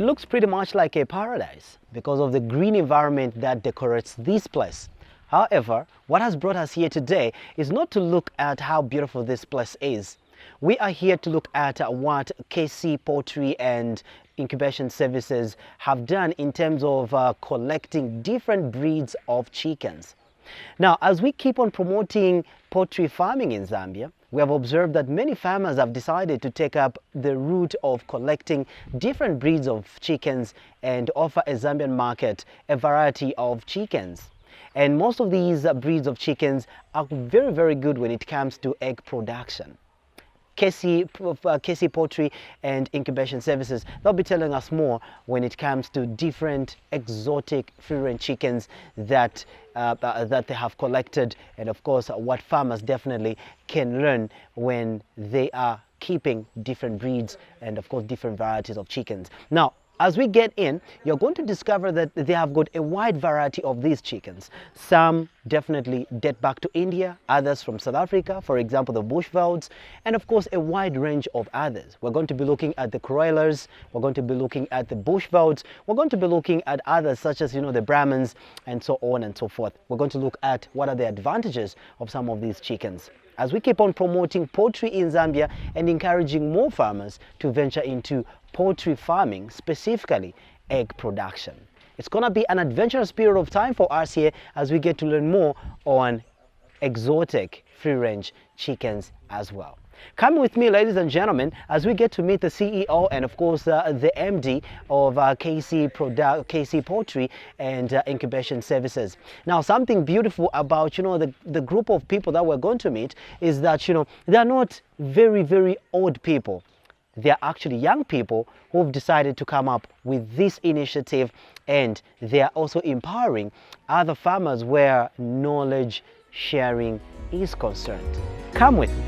it looks pretty much like a paradise because of the green environment that decorates this place. However, what has brought us here today is not to look at how beautiful this place is. We are here to look at what KC Poultry and Incubation Services have done in terms of collecting different breeds of chickens. Now, as we keep on promoting poultry farming in Zambia, we have observed that many farmers have decided to take up the route of collecting different breeds of chickens and offer a Zambian market a variety of chickens. And most of these breeds of chickens are very, very good when it comes to egg production. KC Poultry and Incubation Services, they'll be telling us more when it comes to different exotic free-range chickens that they have collected, and of course what farmers definitely can learn when they are keeping different breeds and of course different varieties of chickens. Now, as we get in, you're going to discover that they have got a wide variety of these chickens. Some definitely date back to India, others from South Africa, for example, the bushvelds, and of course a wide range of others. We're going to be looking at the Croilers, we're going to be looking at the bushvelds, we're going to be looking at others such as, the Brahmins and so on and so forth. We're going to look at what are the advantages of some of these chickens, as we keep on promoting poultry in Zambia and encouraging more farmers to venture into poultry farming, specifically egg production. It's gonna be an adventurous period of time for us here as we get to learn more on exotic free-range chickens as well. Come with me, ladies and gentlemen, as we get to meet the CEO and of course the MD of KC Poultry and Incubation Services. Now, something beautiful about the group of people that we're going to meet is that they're not very, very old people. They're actually young people who've decided to come up with this initiative, and they're also empowering other farmers where knowledge sharing is concerned. Come with me.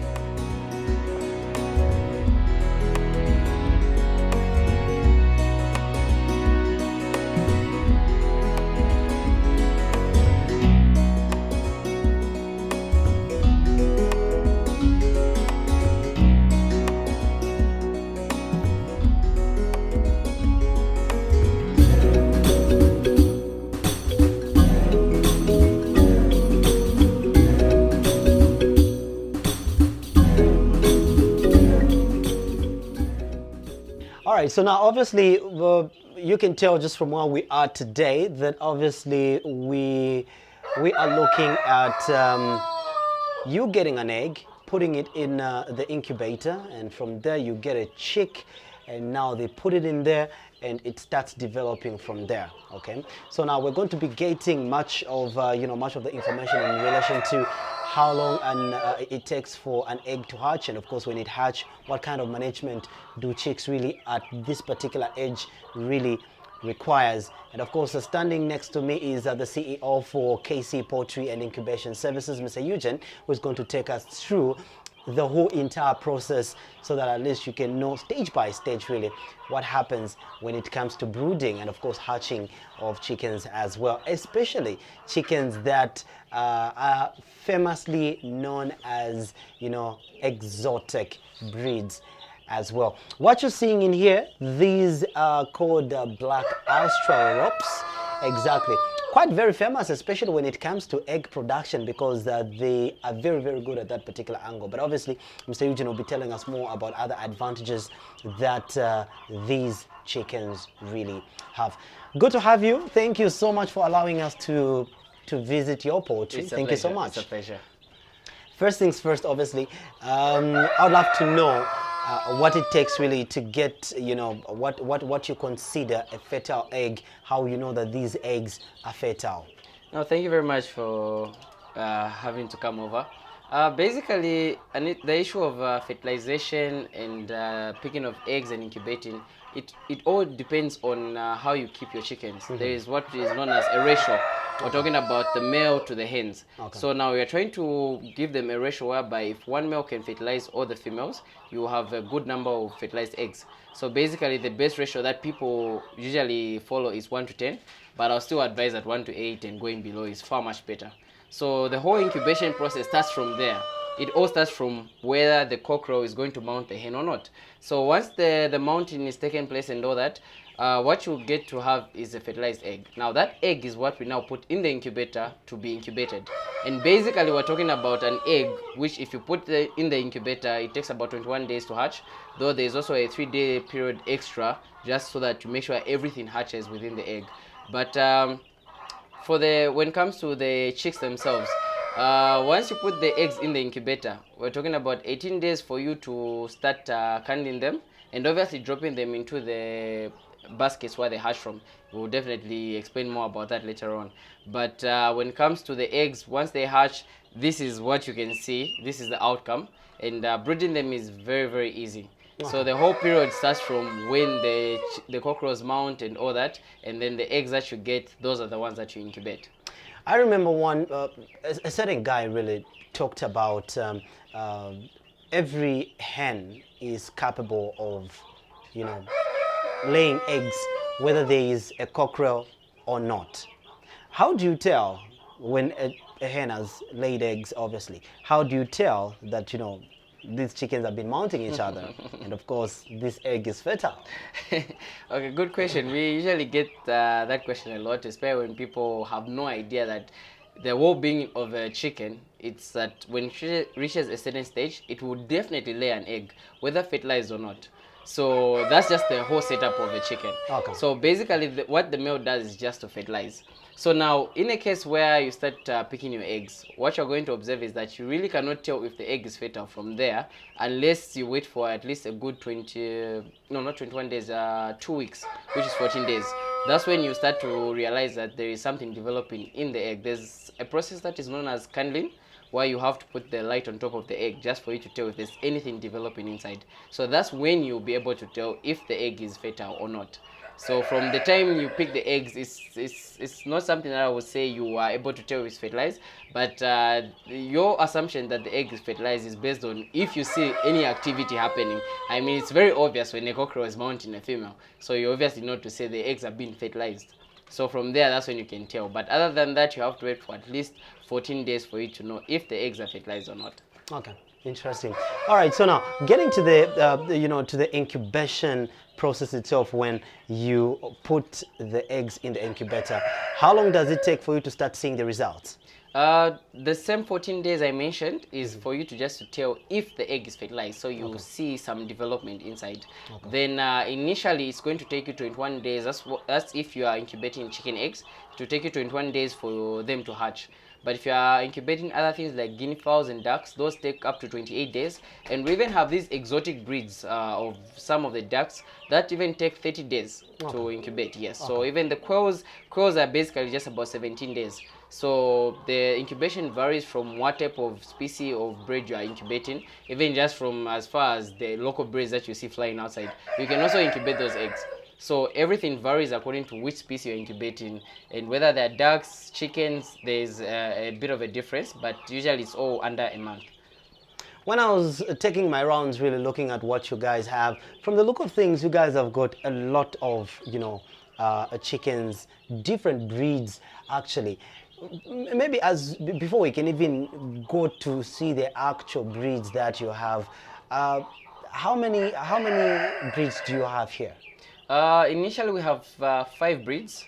Alright, so now obviously you can tell just from where we are today that obviously we are looking at you getting an egg, putting it in the incubator, and from there you get a chick, and now they put it in there and it starts developing from there. Okay, so now we're going to be getting much of much of the information in relation to how long it takes for an egg to hatch, and of course when it hatch, what kind of management do chicks really at this particular age really requires. And of course standing next to me is the CEO for KC Poultry and Incubation Services, Mr. Eugene, who is going to take us through the whole entire process so that at least you can know stage by stage really what happens when it comes to brooding and of course hatching of chickens as well, especially chickens that are famously known as exotic breeds as well. What you're seeing in here, these are called black Australorps. Exactly. Quite very famous, especially when it comes to egg production, because they are very, very good at that particular angle. But obviously, Mr. Eugene will be telling us more about other advantages that these chickens really have. Good to have you. Thank you so much for allowing us to visit your poultry. Thank you so much. It's a pleasure. First things first, obviously, I'd love to know what it takes really to get, what you consider a fertile egg, how you know that these eggs are fertile. No, thank you very much for having to come over. Basically, the issue of fertilization and picking of eggs and incubating, it all depends on how you keep your chickens. Mm-hmm. There is what is known as a ratio. We're talking about the male to the hens. Okay. So now we are trying to give them a ratio whereby if one male can fertilize all the females, you have a good number of fertilized eggs. So basically the best ratio that people usually follow is 1:10, but I'll still advise that 1:8 and going below is far much better. So the whole incubation process starts from there. it all starts from whether the cockerel is going to mount the hen or not. So once the mounting is taken place and all that, what you get to have is a fertilized egg. Now that egg is what we now put in the incubator to be incubated. And basically we're talking about an egg which, if you put in the incubator, it takes about 21 days to hatch, though there's also a 3-day period extra just so that you make sure everything hatches within the egg. But when it comes to the chicks themselves, once you put the eggs in the incubator, we're talking about 18 days for you to start candling them, and obviously dropping them into the baskets where they hatch from. We'll definitely explain more about that later on. But when it comes to the eggs, once they hatch, this is what you can see. This is the outcome, and brooding them is very, very easy. So the whole period starts from when the cockerels mount and all that, and then the eggs that you get, those are the ones that you incubate. I remember a certain guy really talked about every hen is capable of, laying eggs, whether there is a cockerel or not. How do you tell when a hen has laid eggs, obviously? How do you tell that, these chickens have been mounting each other and of course this egg is fertile? Okay, good question. We usually get that question a lot, especially when people have no idea that the well-being of a chicken, it's that when it reaches a certain stage, it will definitely lay an egg, whether fertilized or not. So that's just the whole setup of a chicken. Okay. So basically what the male does is just to fertilize. So now, in a case where you start picking your eggs, what you're going to observe is that you really cannot tell if the egg is fertile from there unless you wait for at least a good 21 days, 2 weeks, which is 14 days. That's when you start to realize that there is something developing in the egg. There's a process that is known as candling, where you have to put the light on top of the egg just for you to tell if there's anything developing inside. So that's when you'll be able to tell if the egg is fertile or not. So from the time you pick the eggs, it's not something that I would say you are able to tell if it's fertilized, but your assumption that the egg is fertilized is based on if you see any activity happening. I mean, it's very obvious when a cockerel is mounting a female, so you obviously know to say the eggs are being fertilized. So from there, that's when you can tell. But other than that, you have to wait for at least 14 days for you to know if the eggs are fertilized or not. Okay, interesting. All right, so now getting to to the incubation process itself, when you put the eggs in the incubator, how long does it take for you to start seeing the results? The same 14 days I mentioned is for you to just to tell if the egg is fertilized, so you see some development inside. Then initially it's going to take you 21 days. That's if you are incubating chicken eggs. It will take you 21 days for them to hatch. But if you are incubating other things like guinea fowls and ducks, those take up to 28 days. And we even have these exotic breeds of some of the ducks that even take 30 days to incubate. Yes. So even the quails are basically just about 17 days. So the incubation varies from what type of species of breed you are incubating, even just from as far as the local breeds that you see flying outside. You can also incubate those eggs. So everything varies according to which species you're incubating, and whether they're ducks, chickens, there's a bit of a difference, but usually it's all under a month. When I was taking my rounds, really looking at what you guys have, from the look of things, you guys have got a lot of, chickens, different breeds, actually. Maybe before we can even go to see the actual breeds that you have, how many breeds do you have here? Initially we have 5 breeds,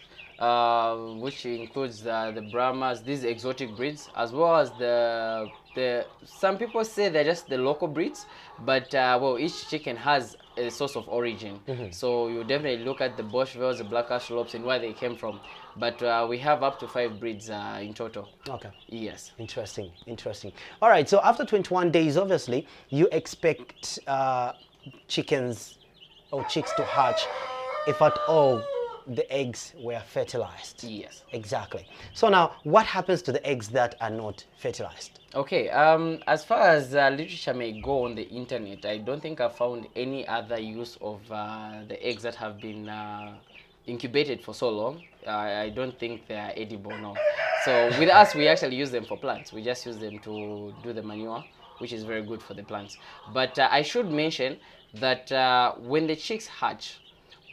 which includes the Brahmas, these exotic breeds, as well as the some people say they're just the local breeds, but well, each chicken has a source of origin. So you definitely look at the Boschvels, the Black Antelopes, and where they came from. But we have up to 5 breeds in total. Okay. Yes. Interesting. All right. So after 21 days, obviously, you expect chickens or chicks to hatch, if at all the eggs were fertilized. Yes. Exactly. So now, what happens to the eggs that are not fertilized? Okay. As far as literature may go on the internet, I don't think I've found any other use of the eggs that have been incubated for so long. I don't think they are edible, no. So with us, we actually use them for plants. We just use them to do the manure, which is very good for the plants. But I should mention that when the chicks hatch,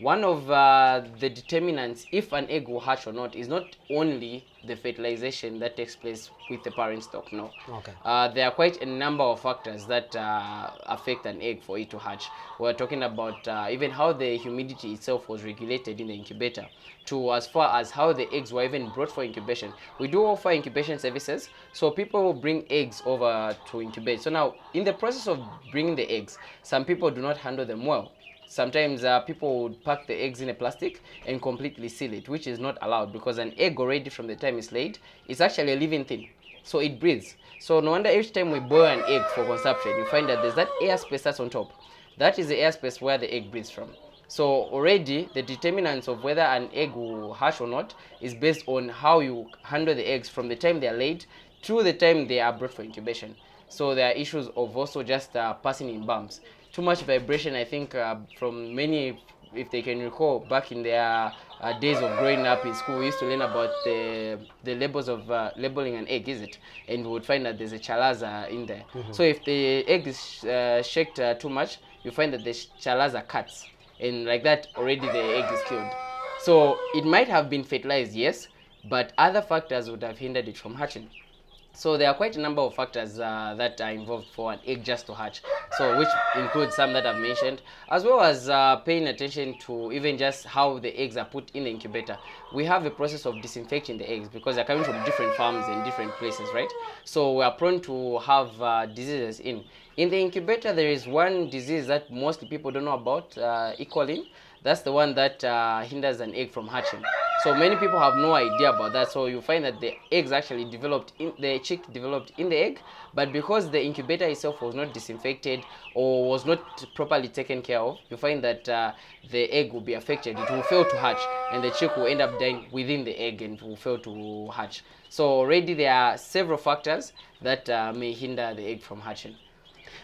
One of the determinants if an egg will hatch or not is not only the fertilization that takes place with the parent stock. No. Okay. There are quite a number of factors that affect an egg for it to hatch. We're talking about even how the humidity itself was regulated in the incubator, to as far as how the eggs were even brought for incubation. We do offer incubation services, so people will bring eggs over to incubate. So now, in the process of bringing the eggs, some people do not handle them well. Sometimes people would pack the eggs in a plastic and completely seal it, which is not allowed, because an egg already from the time it's laid, it's actually a living thing. So it breathes. So no wonder each time we boil an egg for consumption, you find that there's that air space that's on top. That is the air space where the egg breathes from. So already the determinants of whether an egg will hatch or not is based on how you handle the eggs from the time they are laid through the time they are brought for incubation. So there are issues of also just passing in bumps. Too much vibration, I think, from many, if they can recall, back in their days of growing up in school, we used to learn about the labels of labeling an egg, is it? And we would find that there's a chalaza in there. So if the egg is shaked too much, you find that the chalaza cuts. And like that, already the egg is killed. So it might have been fertilized, yes, but other factors would have hindered it from hatching. So there are quite a number of factors that are involved for an egg just to hatch. So which includes some that I've mentioned, as well as paying attention to even just how the eggs are put in the incubator. We have a process of disinfecting the eggs because they're coming from different farms and different places, right? So we are prone to have diseases in. In the incubator, there is one disease that most people don't know about, E. coli. That's the one that hinders an egg from hatching. So many people have no idea about that. So you find that the eggs actually the chick developed in the egg, but because the incubator itself was not disinfected or was not properly taken care of, you find that the egg will be affected. It will fail to hatch, and the chick will end up dying within the egg and will fail to hatch. So already there are several factors that may hinder the egg from hatching.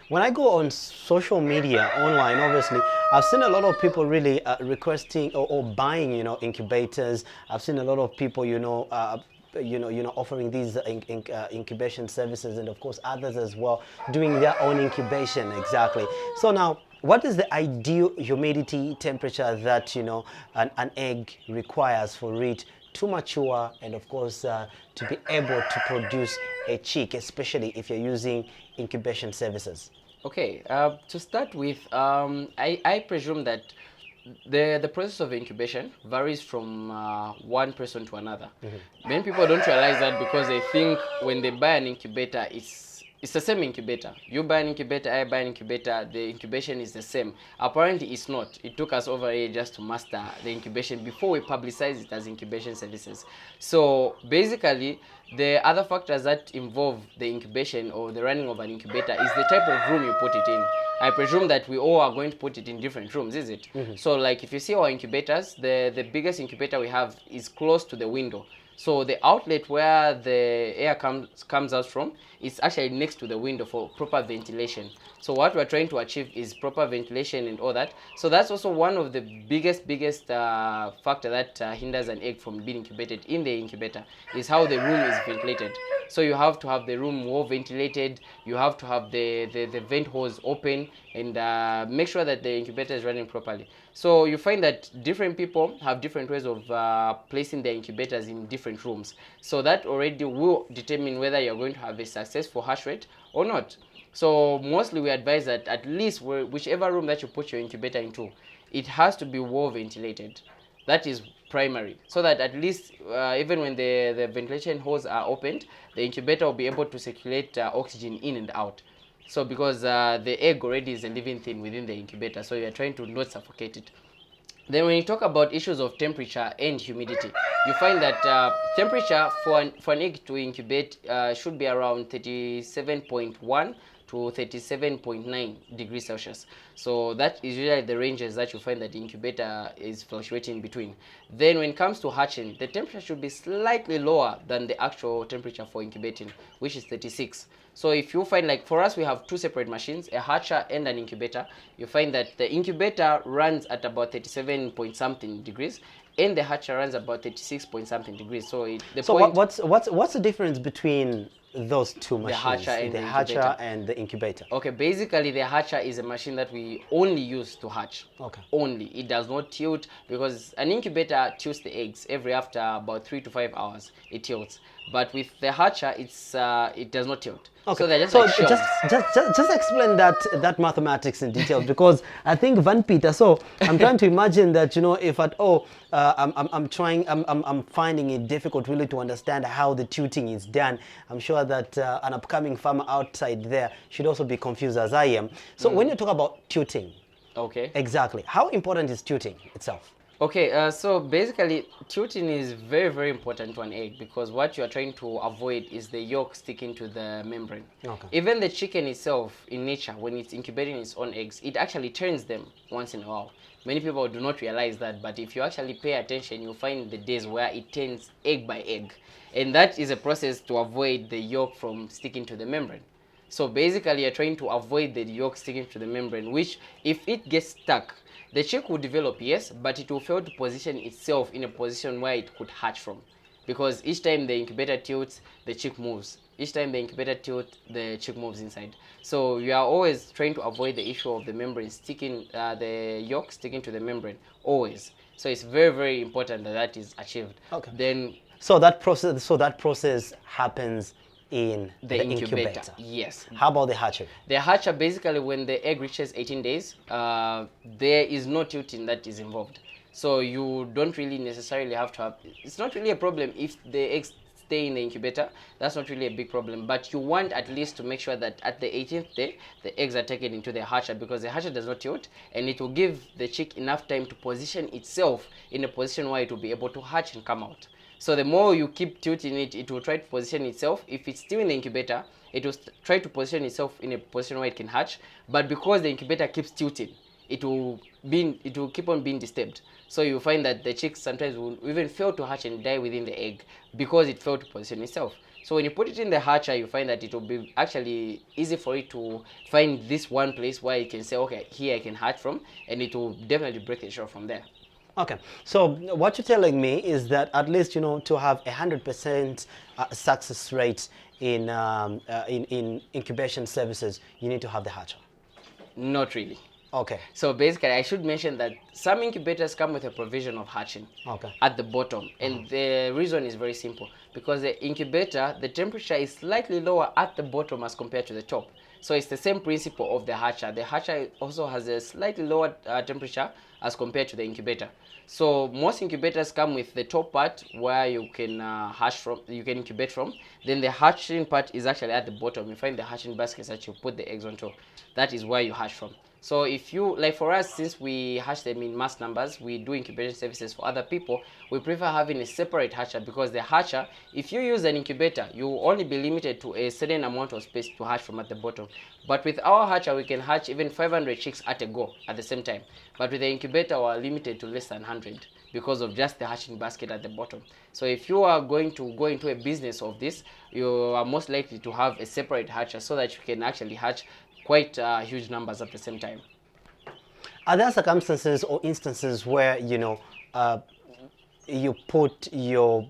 When I go on social media online, obviously, I've seen a lot of people really requesting or buying, incubators. I've seen a lot of people, offering these incubation services, and of course others as well doing their own incubation. Exactly. So now, what is the ideal humidity temperature that an egg requires for it to mature, and of course to be able to produce a chick, especially if you're using incubation services? Okay, to start with, I presume that the process of incubation varies from one person to another. Many people don't realize that because they think when they buy an incubator, it's the same incubator. You buy an incubator, I buy an incubator, the incubation is the same. Apparently it's not. It took us over a year just to master the incubation before we publicize it as incubation services. So basically, the other factors that involve the incubation or the running of an incubator is the type of room you put it in. I presume that we all are going to put it in different rooms, is it? So like if you see our incubators, the biggest incubator we have is close to the window. So the outlet where the air comes out from is actually next to the window for proper ventilation. So what we're trying to achieve is proper ventilation and all that. So that's also one of the biggest factor that hinders an egg from being incubated in the incubator, is how the room is ventilated. So you have to have the room well ventilated, you have to have the vent hose open, and make sure that the incubator is running properly. So you find that different people have different ways of placing their incubators in different rooms. So that already will determine whether you're going to have a successful hatch rate or not. So mostly we advise that at least whichever room that you put your incubator into, it has to be well ventilated. That is primary, so that at least even when the ventilation holes are opened, the incubator will be able to circulate oxygen in and out. So because the egg already is a living thing within the incubator, so you're trying to not suffocate it. Then when you talk about issues of temperature and humidity, you find that temperature for an egg to incubate should be around 37.1 to 37.9 degrees Celsius. So that is usually the ranges that you find that the incubator is fluctuating between. Then when it comes to hatching, the temperature should be slightly lower than the actual temperature for incubating, which is 36. So if you find, like for us, we have two separate machines, a hatcher and an incubator. You find that the incubator runs at about 37 point something degrees, and the hatcher runs about 36 point something degrees. So what's the difference between those two machines, hatcher and the the hatcher incubator. and the incubator? Okay, basically the hatcher is a machine that we only use to hatch. Okay. Only. It does not tilt, because an incubator tilts the eggs every after about 3 to 5 hours. It tilts. But with the hatcher, it does not tilt. Okay. So they're just so like shells. just explain that mathematics in detail, because I think Van Peter. So I'm trying to imagine that, you know, if at all I'm finding it difficult really to understand how the tilting is done. I'm sure that an upcoming farmer outside there should also be confused as I am. So when you talk about tilting, Okay. exactly how important is tilting itself? Okay, so basically tilting is very, very important to an egg, because what you are trying to avoid is the yolk sticking to the membrane. Okay. Even the chicken itself, in nature, when it's incubating its own eggs, it actually turns them once in a while. Many people do not realize that, but if you actually pay attention, you'll find the days where it turns egg by egg. And that is a process to avoid the yolk from sticking to the membrane. So basically you're trying to avoid the yolk sticking to the membrane, which if it gets stuck, the chick will develop, yes, but it will fail to position itself in a position where it could hatch from. Because each time the incubator tilts, the chick moves. Each time the incubator tilts, the chick moves inside. So you are always trying to avoid the issue of the membrane sticking, the yolk sticking to the membrane, always. So it's very, very important that that is achieved. Okay. Then So that process happens in the incubator. Yes. How about the hatchery? The hatcher, basically when the egg reaches 18 days, there is no tilting that is involved. So you don't really necessarily have to have, it's not really a problem if the eggs stay in the incubator. That's not really a big problem, but you want at least to make sure that at the 18th day, the eggs are taken into the hatcher, because the hatcher does not tilt, and it will give the chick enough time to position itself in a position where it will be able to hatch and come out. So the more you keep tilting it, it will try to position itself. If it's still in the incubator, it will try to position itself in a position where it can hatch. But because the incubator keeps tilting, it will keep on being disturbed. So you find that the chicks sometimes will even fail to hatch and die within the egg because it failed to position itself. So when you put it in the hatcher, you find that it will be actually easy for it to find this one place where it can say, okay, here I can hatch from, and it will definitely break the shell from there. Okay, so what you're telling me is that at least, you know, to have 100% success rate in incubation services, you need to have the hatcher. Not really. Okay. So basically, I should mention that some incubators come with a provision of hatching at the bottom. And the reason is very simple. Because the incubator, the temperature is slightly lower at the bottom as compared to the top. So it's the same principle of the hatcher. The hatcher also has a slightly lower temperature as compared to the incubator. So most incubators come with the top part where you can hatch from, you can incubate from. Then the hatching part is actually at the bottom. You find the hatching baskets that you put the eggs onto. That is where you hatch from. So if you, like for us, since we hatch them in mass numbers, we do incubation services for other people, we prefer having a separate hatcher, because the hatcher, if you use an incubator, you will only be limited to a certain amount of space to hatch from at the bottom. But with our hatcher, we can hatch even 500 chicks at a go at the same time. But with the incubator, we are limited to less than 100 because of just the hatching basket at the bottom. So if you are going to go into a business of this, you are most likely to have a separate hatcher so that you can actually hatch quite huge numbers at the same time. Are there circumstances or instances where, you know, you put your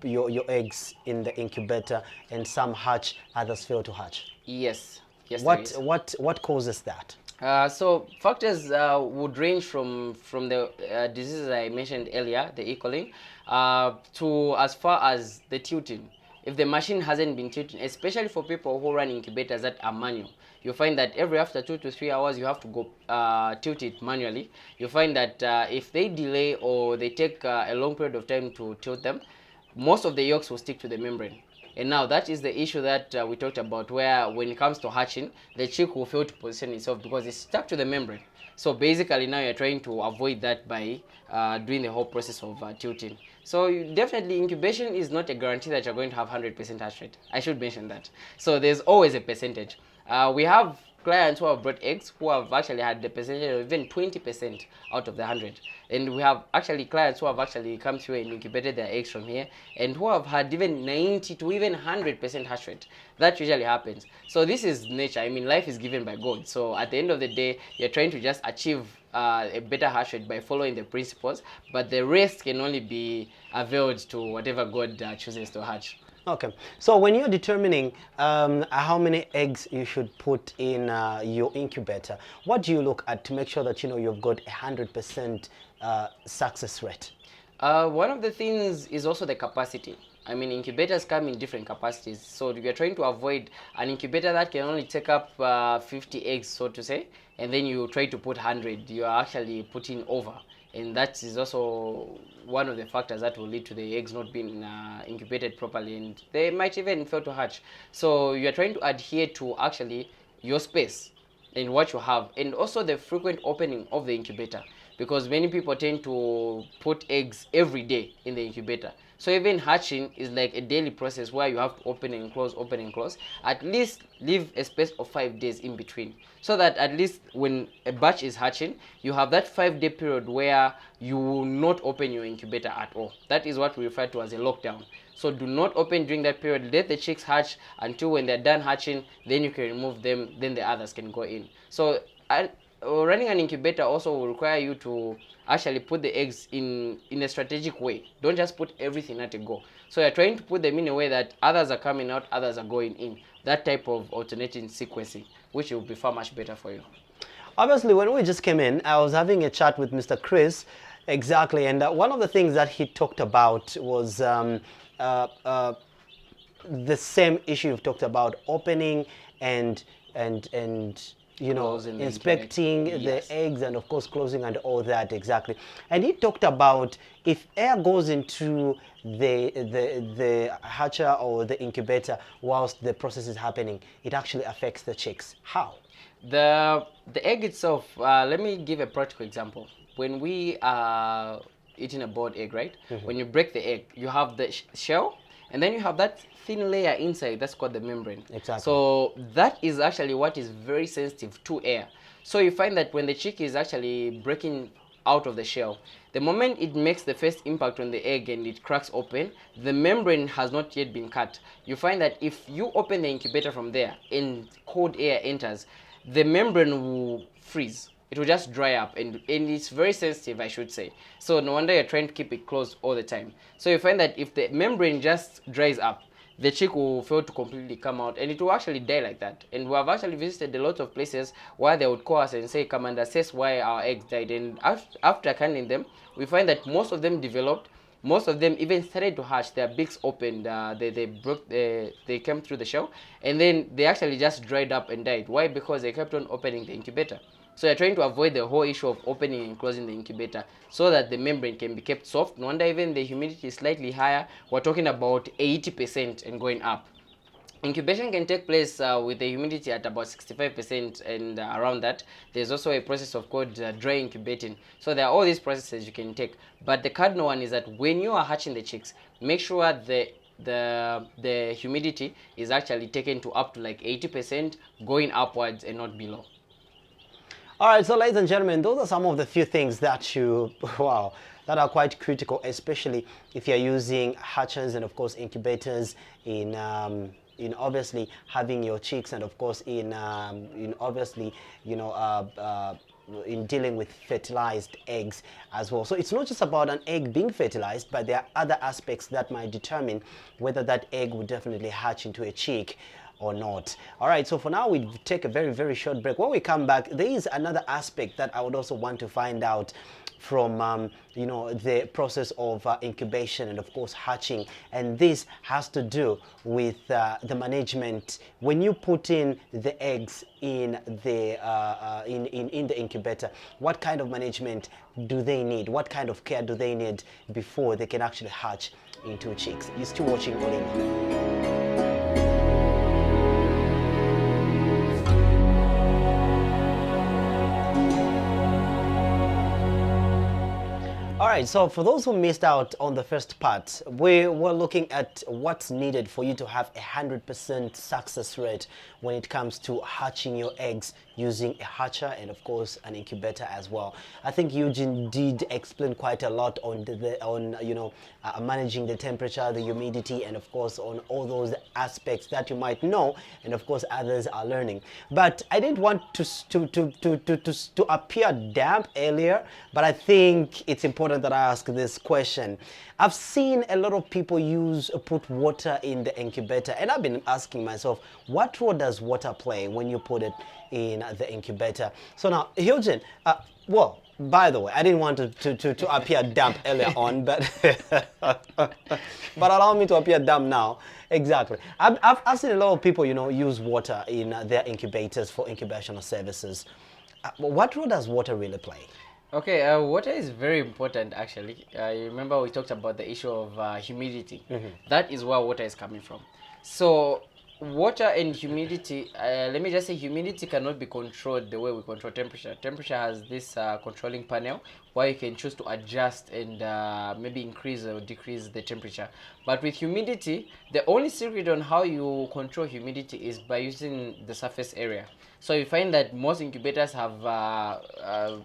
eggs in the incubator and some hatch, others fail to hatch? Yes. Yes. What causes that? So factors would range from the diseases I mentioned earlier, the E. coli, to as far as the tilting. If the machine hasn't been tilting, especially for people who run incubators that are manual, you find that every after 2 to 3 hours you have to go tilt it manually. You find that if they delay or they take a long period of time to tilt them, most of the yolks will stick to the membrane. And now that is the issue that we talked about, where when it comes to hatching, the chick will fail to position itself because it's stuck to the membrane. So basically now you're trying to avoid that by doing the whole process of tilting. So definitely incubation is not a guarantee that you're going to have 100% hatch rate. I should mention that. So there's always a percentage. We have clients who have brought eggs who have actually had the percentage of even 20% out of the 100. And we have actually clients who have actually come through and incubated their eggs from here and who have had even 90 to even 100% hatch rate. That usually happens. So this is nature. I mean, life is given by God. So at the end of the day, you're trying to just achieve a better hatch rate by following the principles, but the rest can only be availed to whatever God chooses to hatch. Okay, so when you're determining how many eggs you should put in your incubator, what do you look at to make sure that you've got 100% success rate? One of the things is also the capacity. I mean, incubators come in different capacities, so we are trying to avoid an incubator that can only take up 50 eggs, so to say, and then you try to put 100. You are actually putting over, and that is also one of the factors that will lead to the eggs not being incubated properly, and they might even fail to hatch. So you are trying to adhere to actually your space and what you have, and also the frequent opening of the incubator, because many people tend to put eggs every day in the incubator. So even hatching is like a daily process where you have to open and close, open and close. At least leave a space of 5 days in between, so that at least when a batch is hatching, you have that 5-day period where you will not open your incubator at all. That is what we refer to as a lockdown. So do not open during that period. Let the chicks hatch until when they're done hatching, then you can remove them, then the others can go in. So running an incubator also will require you to actually put the eggs in a strategic way. Don't just put everything at a go. So you're trying to put them in a way that others are coming out, others are going in. That type of alternating sequencing, which will be far much better for you. Obviously, when we just came in, I was having a chat with Mr. Chris, exactly, and one of the things that he talked about was the same issue you've talked about, opening and inspecting the eggs, and of course closing and all that, exactly. And he talked about if air goes into the hatcher or the incubator whilst the process is happening, it actually affects the chicks. How? The egg itself, let me give a practical example. When we are eating a boiled egg, right? When you break the egg, you have the shell, and then you have that thin layer inside that's called the membrane. Exactly. So that is actually what is very sensitive to air. So you find that when the chick is actually breaking out of the shell, the moment it makes the first impact on the egg and it cracks open, the membrane has not yet been cut. You find that if you open the incubator from there and cold air enters, the membrane will freeze. It will just dry up, and it's very sensitive, I should say. So no wonder you're trying to keep it closed all the time. So you find that if the membrane just dries up, the chick will fail to completely come out, and it will actually die like that. And we have actually visited a lot of places where they would call us and say, come and assess why our eggs died. And after canning them, we find that most of them developed. Most of them even started to hatch. Their beaks opened. They came through the shell, and then they actually just dried up and died. Why? Because they kept on opening the incubator. So you're trying to avoid the whole issue of opening and closing the incubator so that the membrane can be kept soft. No wonder even the humidity is slightly higher. We're talking about 80% and going up. Incubation can take place with the humidity at about 65% and around that. There's also a process of called dry incubating. So there are all these processes you can take. But the cardinal one is that when you are hatching the chicks, make sure the humidity is actually taken to up to like 80%, going upwards and not below. All right, so ladies and gentlemen, those are some of the few things that that are quite critical, especially if you're using hatchers and of course incubators in obviously having your chicks, and of course in obviously in dealing with fertilized eggs as well. So it's not just about an egg being fertilized, but there are other aspects that might determine whether that egg would definitely hatch into a chick or not. All right, so for now we take a very, very short break. When we come back, there is another aspect that I would also want to find out from the process of incubation and of course hatching, and this has to do with the management when you put in the eggs in the in the incubator. What kind of management do they need? What kind of care do they need before they can actually hatch into chicks? You're still watching Ulimi. All right, so for those who missed out on the first part, we were looking at what's needed for you to have 100% success rate when it comes to hatching your eggs using a hatcher and of course an incubator as well. I think Eugene did explain quite a lot on managing the temperature, the humidity, and of course on all those aspects that you might know, and of course others are learning. But I didn't want to appear damp earlier, but I think it's important that I ask this question. I've seen a lot of people put water in the incubator, and I've been asking myself, what role does water play when you put it in the incubator? So now, Eugene, well, by the way, I didn't want to appear damp earlier on, but but allow me to appear damp now. Exactly. I've seen a lot of people, use water in their incubators for incubational services. What role does water really play? Okay, water is very important actually. You remember we talked about the issue of humidity. That is where water is coming from. So water and humidity, let me just say humidity cannot be controlled the way we control temperature. Temperature has this controlling panel where you can choose to adjust and maybe increase or decrease the temperature. But with humidity, the only secret on how you control humidity is by using the surface area. So you find that most incubators have a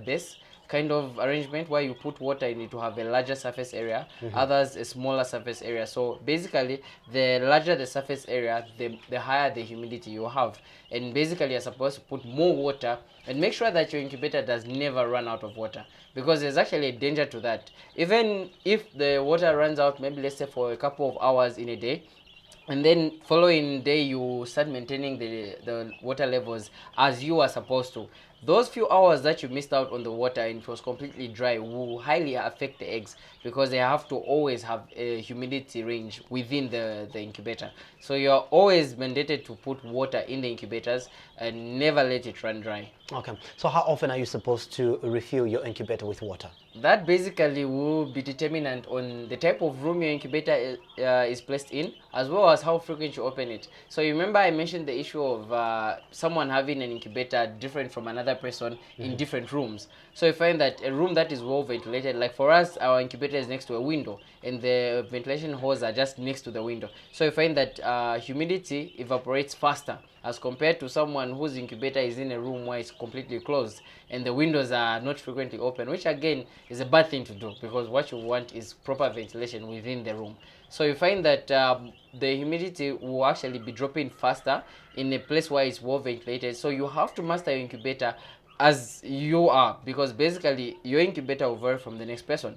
base kind of arrangement where you put water in it to have a larger surface area, others a smaller surface area. So basically, the larger the surface area, the higher the humidity you have. And basically, you're supposed to put more water and make sure that your incubator does never run out of water, because there's actually a danger to that. Even if the water runs out, maybe let's say for a couple of hours in a day, and then following day you start maintaining the water levels as you are supposed to, those few hours that you missed out on the water and it was completely dry will highly affect the eggs, because they have to always have a humidity range within the incubator. So you're always mandated to put water in the incubators and never let it run dry. Okay, so how often are you supposed to refill your incubator with water? That basically will be determinant on the type of room your incubator is placed in, as well as how frequent you open it. So you remember I mentioned the issue of someone having an incubator different from another person in different rooms. So you find that a room that is well ventilated, like for us, our incubator is next to a window and the ventilation holes are just next to the window. So you find that humidity evaporates faster as compared to someone whose incubator is in a room where it's completely closed and the windows are not frequently open, which again is a bad thing to do, because what you want is proper ventilation within the room. So you find that the humidity will actually be dropping faster in a place where it's well ventilated. So you have to master your incubator as you are, because basically your incubator will vary from the next person.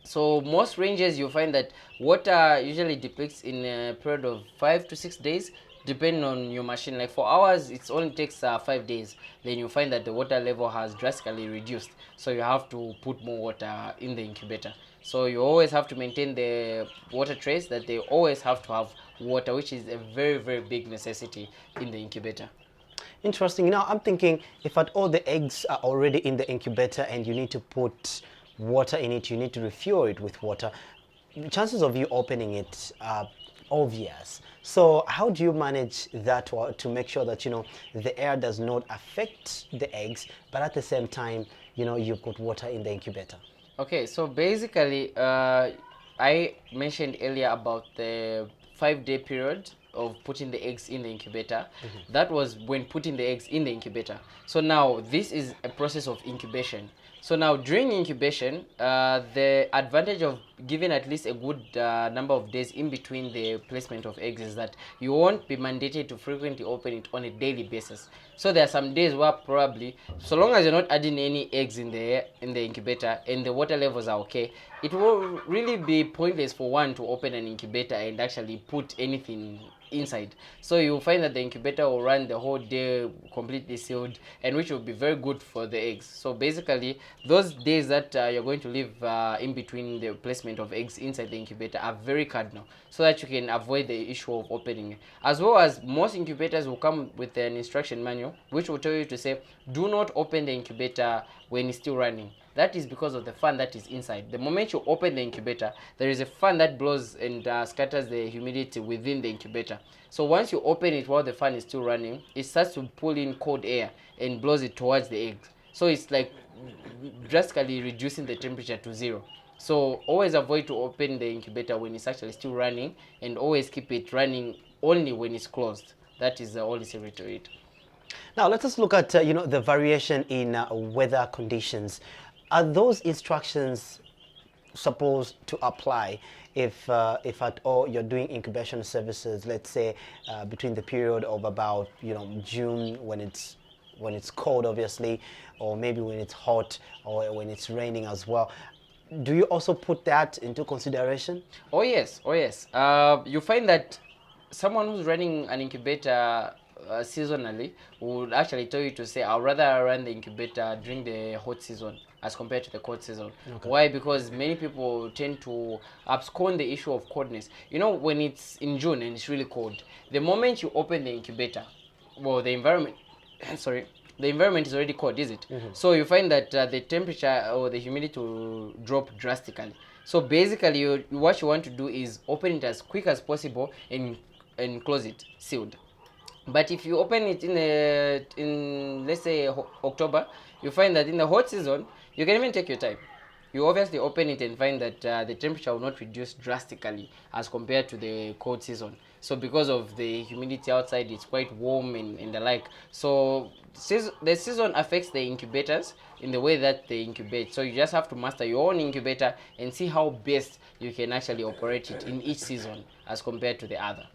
So most ranges you'll find that water usually depletes in a period of 5 to 6 days, depending on your machine. Like for ours, it only takes 5 days. Then you find that the water level has drastically reduced. So you have to put more water in the incubator. So you always have to maintain the water trays, that they always have to have water, which is a very, very big necessity in the incubator. Interesting. Now I'm thinking, if at all the eggs are already in the incubator and you need to put water in it, you need to refuel it with water, chances of you opening it are obvious. So how do you manage that to make sure that the air does not affect the eggs, but at the same time you've got water in the incubator? Okay, so basically I mentioned earlier about the 5-day period of putting the eggs in the incubator. That was when putting the eggs in the incubator. So now this is a process of incubation. So now during incubation, the advantage of giving at least a good number of days in between the placement of eggs is that you won't be mandated to frequently open it on a daily basis. So there are some days where probably, so long as you're not adding any eggs in the incubator and the water levels are okay, it will really be pointless for one to open an incubator and actually put anything inside. So you'll find that the incubator will run the whole day completely sealed, and which will be very good for the eggs. So basically, those days that you're going to leave in between the placement of eggs inside the incubator are very cardinal, so that you can avoid the issue of opening. As well as most incubators will come with an instruction manual which will tell you to say, do not open the incubator when it's still running. That is because of the fan that is inside. The moment you open the incubator, there is a fan that blows and scatters the humidity within the incubator. So once you open it while the fan is still running, it starts to pull in cold air and blows it towards the eggs. So it's like drastically reducing the temperature to 0. So always avoid to open the incubator when it's actually still running, and always keep it running only when it's closed. That is the only secret to it. Now let us look at the variation in weather conditions. Are those instructions supposed to apply if at all you're doing incubation services, let's say between the period of about June, when it's cold obviously, or maybe when it's hot, or when it's raining as well? Do you also put that into consideration? Oh yes, oh yes. You find that someone who's running an incubator seasonally would actually tell you to say, I'd rather run the incubator during the hot season as compared to the cold season. Okay. Why? Because many people tend to abscond the issue of coldness. When it's in June and it's really cold, the moment you open the incubator, well, the environment, sorry, the environment is already cold, is it? So you find that the temperature or the humidity will drop drastically. So basically, what you want to do is open it as quick as possible and close it sealed. But if you open it in let's say October, you find that in the hot season you can even take your time. You obviously open it and find that the temperature will not reduce drastically as compared to the cold season. So because of the humidity outside, it's quite warm and the like. So the season affects the incubators in the way that they incubate. So you just have to master your own incubator and see how best you can actually operate it in each season as compared to the other.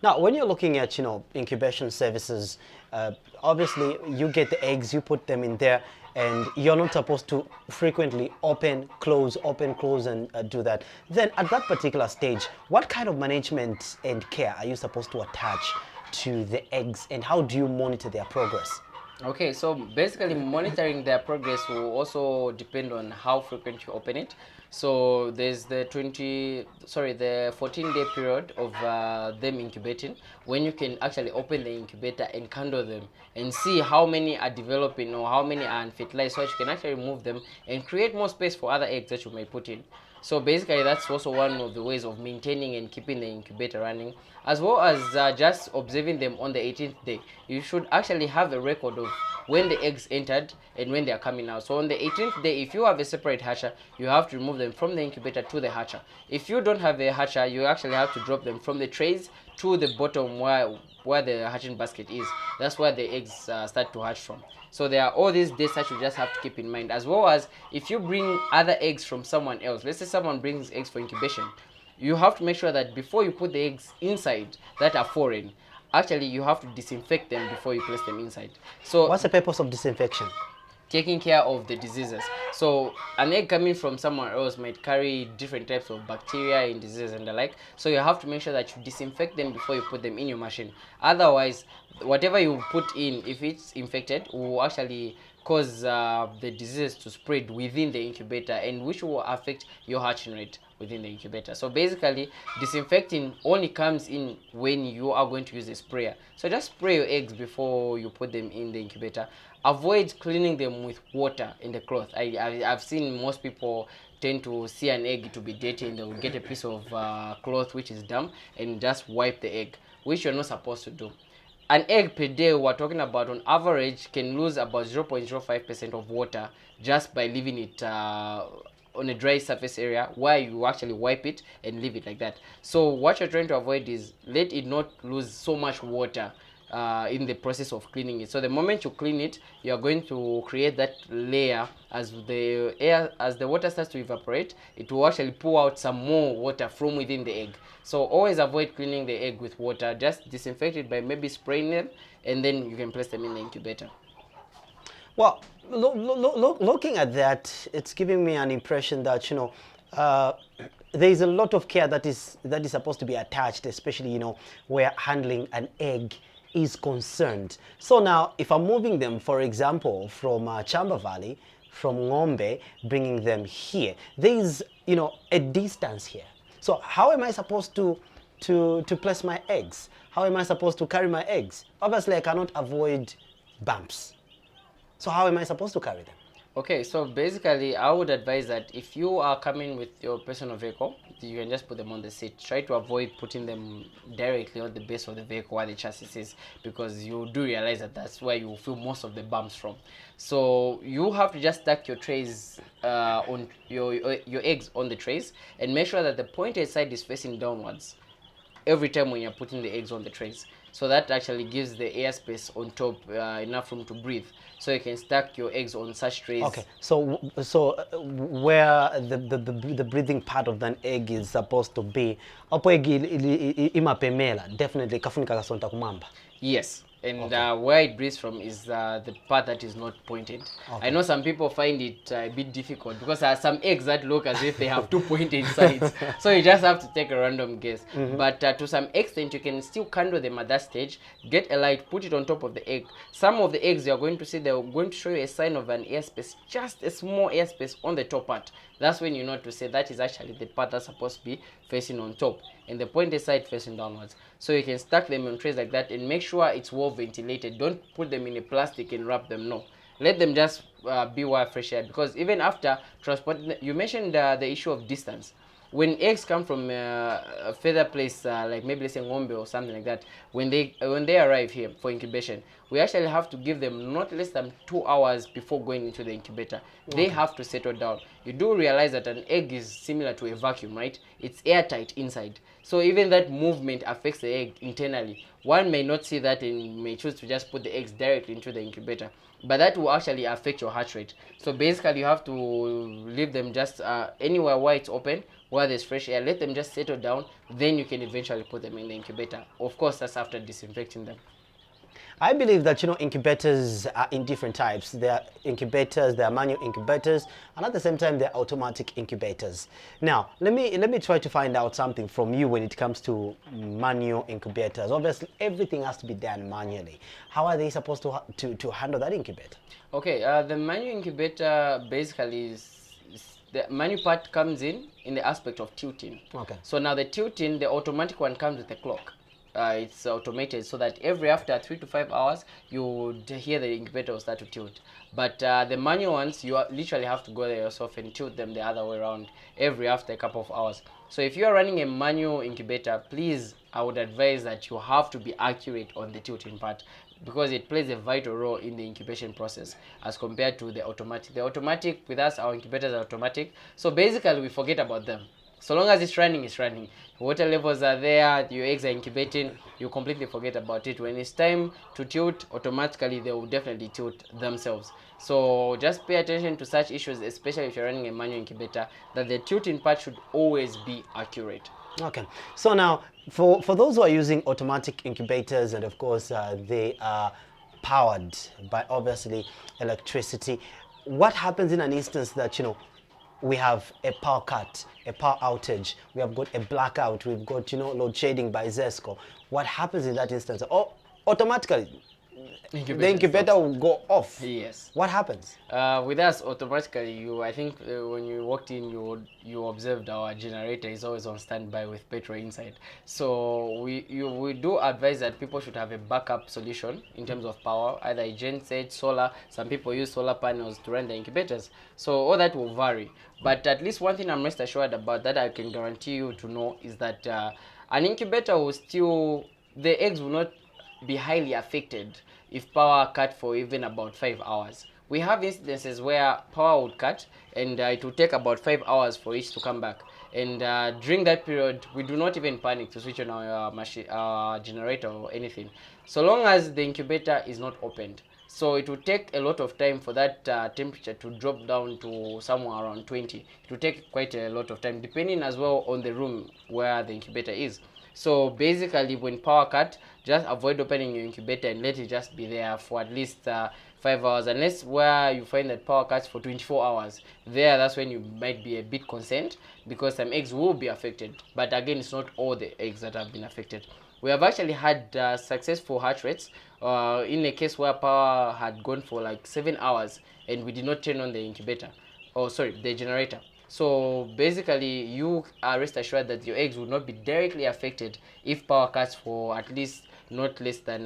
Now, when you're looking at incubation services, obviously you get the eggs, you put them in there, and you're not supposed to frequently open, close, and do that. Then at that particular stage, what kind of management and care are you supposed to attach to the eggs, and how do you monitor their progress? Okay, so basically monitoring their progress will also depend on how frequent you open it. So there's the 14-day period of them incubating, when you can actually open the incubator and candle them and see how many are developing or how many are unfertilized, so that you can actually remove them and create more space for other eggs that you may put in. So basically that's also one of the ways of maintaining and keeping the incubator running, as well as just observing them on the 18th day. You should actually have a record of when the eggs entered and when they are coming out. So on the 18th day, if you have a separate hatcher, you have to remove them from the incubator to the hatcher. If you don't have a hatcher, you actually have to drop them from the trays to the bottom where the hatching basket is. That's where the eggs start to hatch from. So there are all these dates that you just have to keep in mind, as well as if you bring other eggs from someone else. Let's say someone brings eggs for incubation, you have to make sure that before you put the eggs inside that are foreign, actually you have to disinfect them before you place them inside. So what's the purpose of disinfection? Taking care of the diseases. So an egg coming from somewhere else might carry different types of bacteria and diseases and the like. So you have to make sure that you disinfect them before you put them in your machine. Otherwise, whatever you put in, if it's infected, will actually cause the disease to spread within the incubator, and which will affect your hatching rate within the incubator. So basically, disinfecting only comes in when you are going to use a sprayer. So just spray your eggs before you put them in the incubator. Avoid cleaning them with water and a cloth. I've seen most people tend to see an egg to be dirty and they will get a piece of cloth which is damp and just wipe the egg, which you're not supposed to do. An egg per day, we're talking about on average, can lose about 0.05% of water just by leaving it on a dry surface area where you actually wipe it and leave it like that. So what you're trying to avoid is let it not lose so much water in the process of cleaning it. So the moment you clean it, you are going to create that layer. As the water starts to evaporate, it will actually pour out some more water from within the egg. So always avoid cleaning the egg with water. Just disinfect it by maybe spraying them, and then you can place them in the incubator. Well, looking at that, it's giving me an impression that there is a lot of care that is supposed to be attached, especially where handling an egg is concerned. So now, if I'm moving them, for example, from Chamba Valley, from Ngombe, bringing them here, there is a distance here. So how am I supposed to place my eggs? How am I supposed to carry my eggs? Obviously, I cannot avoid bumps. So how am I supposed to carry them? Okay, so basically, I would advise that if you are coming with your personal vehicle, you can just put them on the seat. Try to avoid putting them directly on the base of the vehicle where the chassis is, because you do realize that that's where you feel most of the bumps from. So you have to just stack your trays on your eggs on the trays, and make sure that the pointed side is facing downwards every time when you're putting the eggs on the trays. So that actually gives the airspace on top enough room to breathe. So you can stack your eggs on such trays. Okay, so where the breathing part of an egg is supposed to be, apo egg imapemela, definitely kafunika kasonta kumamba. Yes, and where it breathes from is the part that is not pointed. I know some people find it a bit difficult because there are some eggs that look as if they have two pointed sides. So you just have to take a random guess. But to some extent, you can still candle them at that stage, get a light, put it on top of the egg. Some of the eggs you're going to see, they're going to show you a sign of an airspace, just a small airspace on the top part. That's when you know to say that is actually the part that's supposed to be facing on top, and the pointed side facing downwards. So you can stack them on trays like that and make sure it's well ventilated. Don't put them in a plastic and wrap them, no. Let them just be where fresh air, because even after transporting, you mentioned the issue of distance. When eggs come from a further place, like maybe let's say Ngombe or something like that, when they arrive here for incubation, we actually have to give them not less than 2 hours before going into the incubator. Okay. They have to settle down. You do realize that an egg is similar to a vacuum, right? It's airtight inside. So even that movement affects the egg internally. One may not see that and may choose to just put the eggs directly into the incubator, but that will actually affect your hatch rate. So basically you have to leave them just anywhere where it's open, where there's fresh air. Let them just settle down, then you can eventually put them in the incubator. Of course, that's after disinfecting them. I believe that, incubators are in different types. There are incubators, there are manual incubators, and at the same time, there are automatic incubators. Now, let me try to find out something from you when it comes to manual incubators. Obviously, everything has to be done manually. How are they supposed to handle that incubator? Okay, the manual incubator basically is the manual part comes in the aspect of tilting. Okay. So now the tilting, the automatic one comes with a clock. It's automated, so that after 3 to 5 hours you would hear the incubator will start to tilt. But the manual ones, you literally have to go there yourself and tilt them the other way around after a couple of hours. So if you are running a manual incubator, please, I would advise that you have to be accurate on the tilting part, because it plays a vital role in the incubation process as compared to the automatic. The automatic, with us, our incubators are automatic, so basically we forget about them. So long as it's running, it's running. Water levels are there, your eggs are incubating, you completely forget about it. When it's time to tilt, automatically they will definitely tilt themselves. So just pay attention to such issues, especially if you're running a manual incubator, that the tilting part should always be accurate. Okay, so now for those who are using automatic incubators, and of course they are powered by obviously electricity, what happens in an instance that we have a power cut, a power outage, we have got a blackout, we've got load shedding by ZESCO? What happens in that instance? Automatically the incubator will go off. Yes. What happens? With us, automatically, I think when you walked in, you observed our generator is always on standby with petrol inside. So we do advise that people should have a backup solution in terms of power, either a genset, solar. Some people use solar panels to run the incubators. So all that will vary. But at least one thing I'm rest assured about, that I can guarantee you to know, is that an incubator will still, the eggs will not be highly affected if power cut for even about 5 hours. We have instances where power would cut and it will take about 5 hours for it to come back. And during that period, we do not even panic to switch on our generator or anything, so long as the incubator is not opened. So it will take a lot of time for that temperature to drop down to somewhere around 20. It will take quite a lot of time, depending as well on the room where the incubator is. So basically, when power cut, just avoid opening your incubator and let it just be there for at least 5 hours, unless where you find that power cuts for 24 hours. That's when you might be a bit concerned, because some eggs will be affected. But again, it's not all the eggs that have been affected. We have actually had successful hatch rates in a case where power had gone for like 7 hours and we did not turn on the incubator, the generator. So basically, you are rest assured that your eggs will not be directly affected if power cuts for at least not less than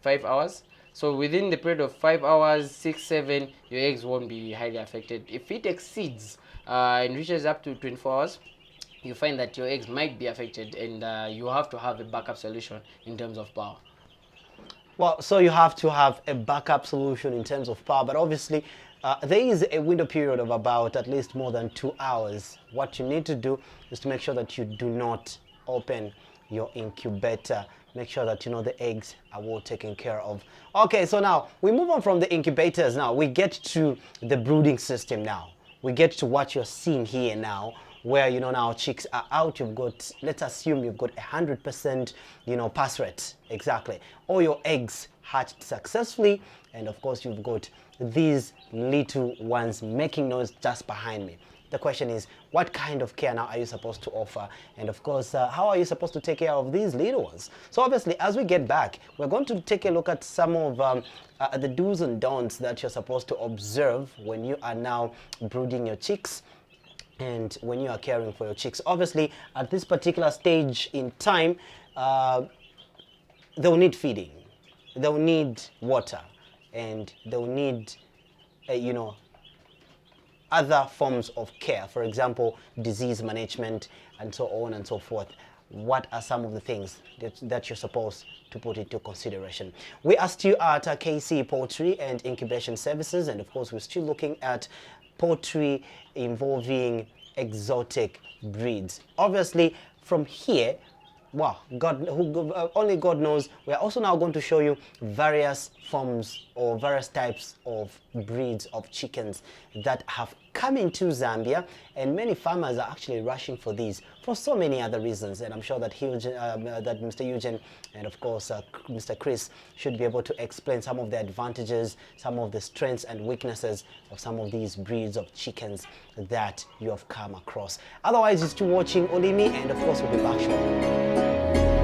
5 hours. So within the period of 5 hours, 6, 7, your eggs won't be highly affected. If it exceeds and reaches up to 24 hours, you find that your eggs might be affected, and you have to have a backup solution in terms of power. Well, so you have to have a backup solution in terms of power, but obviously there is a window period of about at least more than 2 hours. What you need to do is to make sure that you do not open your incubator. Make sure that the eggs are well taken care of. Okay, so now we move on from the incubators. Now we get to the brooding system. Now we get to what you're seeing here now, where now chicks are out. You've got, let's assume you've got 100% pass rate. Exactly, all your eggs hatched successfully, and of course you've got these little ones making noise just behind me. The question is, what kind of care now are you supposed to offer? And of course, how are you supposed to take care of these little ones? So obviously, as we get back, we're going to take a look at some of the do's and don'ts that you're supposed to observe when you are now brooding your chicks and when you are caring for your chicks. Obviously, at this particular stage in time, they'll need feeding, they'll need water, and they'll need, other forms of care, for example, disease management and so on and so forth. What are some of the things that you're supposed to put into consideration? We are still at KC Poultry and Incubation Services, and of course we're still looking at poultry involving exotic breeds. Obviously, from here, wow, only God knows. We're also now going to show you various forms or various types of breeds of chickens that have come into Zambia, and many farmers are actually rushing for these for so many other reasons. And I'm sure that that Mr. Eugene and of course Mr. Chris should be able to explain some of the advantages, some of the strengths and weaknesses of some of these breeds of chickens that you have come across. Otherwise, you're still watching Ulimi, and of course we'll be back shortly.